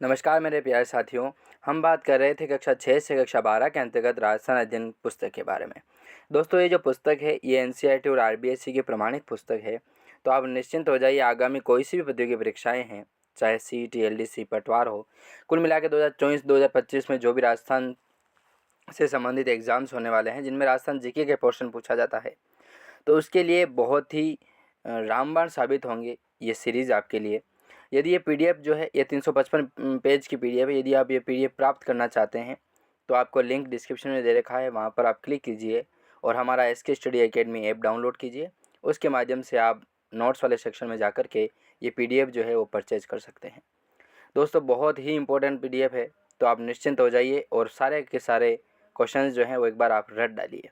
नमस्कार मेरे प्यारे साथियों। हम बात कर रहे थे कक्षा 6 से कक्षा 12 के अंतर्गत राजस्थान अध्ययन पुस्तक के बारे में। दोस्तों, ये जो पुस्तक है ये एनसीईआरटी और आरबीएसई की प्रमाणित पुस्तक है। तो आप निश्चिंत हो जाइए, आगामी कोई सी भी प्रतियोगी परीक्षाएं हैं, चाहे सीईटी, एलडीसी, पटवार हो, कुल मिला के 2024-2025 में जो भी राजस्थान से संबंधित एग्ज़ाम्स होने वाले हैं, जिनमें राजस्थान जीके के पोर्शन पूछा जाता है, तो उसके लिए बहुत ही रामबाण साबित होंगे ये सीरीज़ आपके लिए। यदि ये पीडीएफ जो है ये 355 पेज की पीडीएफ है। यदि आप ये पीडीएफ प्राप्त करना चाहते हैं तो आपको लिंक डिस्क्रिप्शन में दे रखा है, वहाँ पर आप क्लिक कीजिए और हमारा SK study academy app download कीजिए। उसके माध्यम से आप नोट्स वाले सेक्शन में जाकर के ये पीडीएफ जो है वो परचेज कर सकते हैं। दोस्तों, बहुत ही इंपॉर्टेंट पीडीएफ है, तो आप निश्चिंत हो जाइए और सारे के सारे क्वेश्चंस जो हैं वो एक बार आप रट डालिए।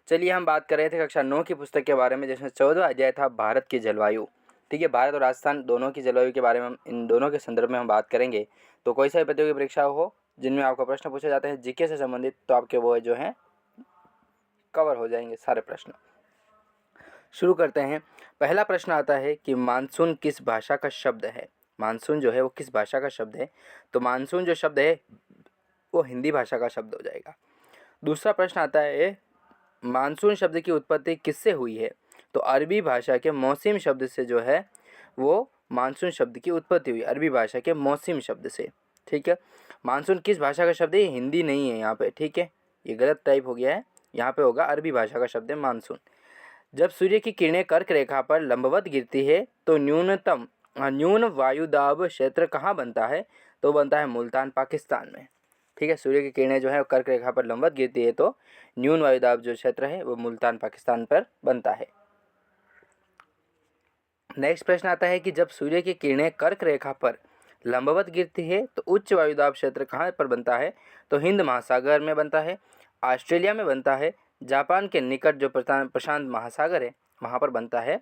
चलिए, हम बात कर रहे थे कक्षा 9 की पुस्तक के बारे में, जिसमें 14वां अध्याय था भारत की जलवायु। ठीक है, भारत और राजस्थान दोनों की जलवायु के बारे में हम इन दोनों के संदर्भ में हम बात करेंगे। तो कोई सा भी प्रतियोगी परीक्षा हो जिनमें आपको प्रश्न पूछे जाते हैं जीके से संबंधित, तो आपके वो जो हैं कवर हो जाएंगे सारे प्रश्न। शुरू करते हैं। पहला प्रश्न आता है कि मानसून किस भाषा का शब्द है। मानसून जो है वो किस भाषा का शब्द है? तो मानसून जो शब्द है वो हिंदी भाषा का शब्द हो जाएगा। दूसरा प्रश्न आता है, मानसून शब्द की उत्पत्ति किससे हुई है? तो अरबी भाषा के मौसम शब्द से जो है वो मानसून शब्द की उत्पत्ति हुई, अरबी भाषा के मौसम शब्द से। ठीक है, मानसून किस भाषा का शब्द है? हिंदी नहीं है यहाँ पे। ठीक है, ये गलत टाइप हो गया है, यहाँ पे होगा अरबी भाषा का शब्द है मानसून। जब सूर्य की किरणें कर्क रेखा पर लंबवत गिरती है तो न्यून वायुदाब क्षेत्र कहाँ बनता है? तो बनता है मुल्तान, पाकिस्तान में। ठीक है, सूर्य की किरणें जो है कर्क रेखा पर लंबवत गिरती है तो न्यून वायुदाब जो क्षेत्र है वो मुल्तान, पाकिस्तान पर बनता है। नेक्स्ट प्रश्न आता है कि जब सूर्य की किरणें कर्क रेखा पर लंबवत गिरती है तो उच्च वायुदाब क्षेत्र कहाँ पर बनता है? तो हिंद महासागर में बनता है, ऑस्ट्रेलिया में बनता है, जापान के निकट जो प्रशांत महासागर है वहाँ पर बनता है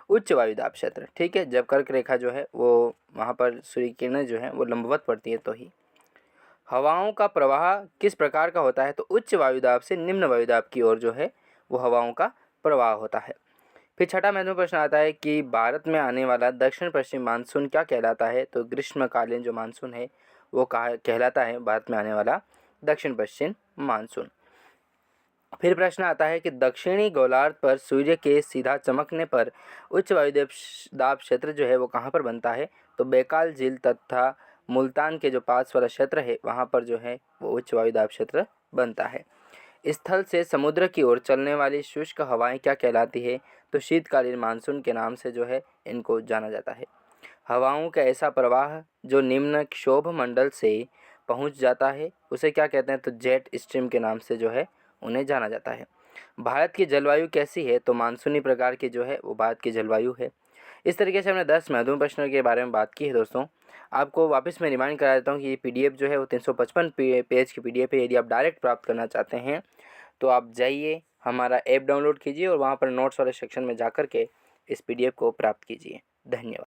उच्च वायुदाब क्षेत्र। ठीक है, जब कर्क रेखा जो है वो वहाँ पर सूर्य की किरणें जो है वो लंबवत पड़ती है तो ही। हवाओं का प्रवाह किस प्रकार का होता है? तो उच्च वायुदाब से निम्न वायुदाब की ओर जो है वो हवाओं का प्रवाह होता है। फिर छठा महत्वपूर्ण प्रश्न आता है कि भारत में आने वाला दक्षिण पश्चिम मानसून क्या कहलाता है? तो ग्रीष्मकालीन जो मानसून है वो कहलाता है भारत में आने वाला दक्षिण पश्चिम मानसून। फिर प्रश्न आता है कि दक्षिणी गोलार्ध पर सूर्य के सीधा चमकने पर उच्च वायुदाब क्षेत्र जो है वो कहाँ पर बनता है? तो बैकाल झील तथा मुल्तान के जो पास वाला क्षेत्र है वहाँ पर जो है वो उच्च वायुदाब क्षेत्र बनता है। स्थल से समुद्र की ओर चलने वाली शुष्क हवाएं क्या कहलाती है? तो शीतकालीन मानसून के नाम से जो है इनको जाना जाता है। हवाओं का ऐसा प्रवाह जो निम्न क्षोभ मंडल से पहुंच जाता है उसे क्या कहते हैं? तो जेट स्ट्रीम के नाम से जो है उन्हें जाना जाता है। भारत की जलवायु कैसी है? तो मानसूनी प्रकार की जो है वो भारत की जलवायु है। इस तरीके से हमने 10 महत्वपूर्ण प्रश्नों के बारे में बात की है। दोस्तों, आपको वापस मैं रिमाइंड करा देता हूँ कि ये पीडीएफ जो है वो 355 पेज की पीडीएफ है। यदि आप डायरेक्ट प्राप्त करना चाहते हैं तो आप जाइए, हमारा ऐप डाउनलोड कीजिए और वहाँ पर नोट्स वाले सेक्शन में जाकर के इस पीडीएफ को प्राप्त कीजिए। धन्यवाद।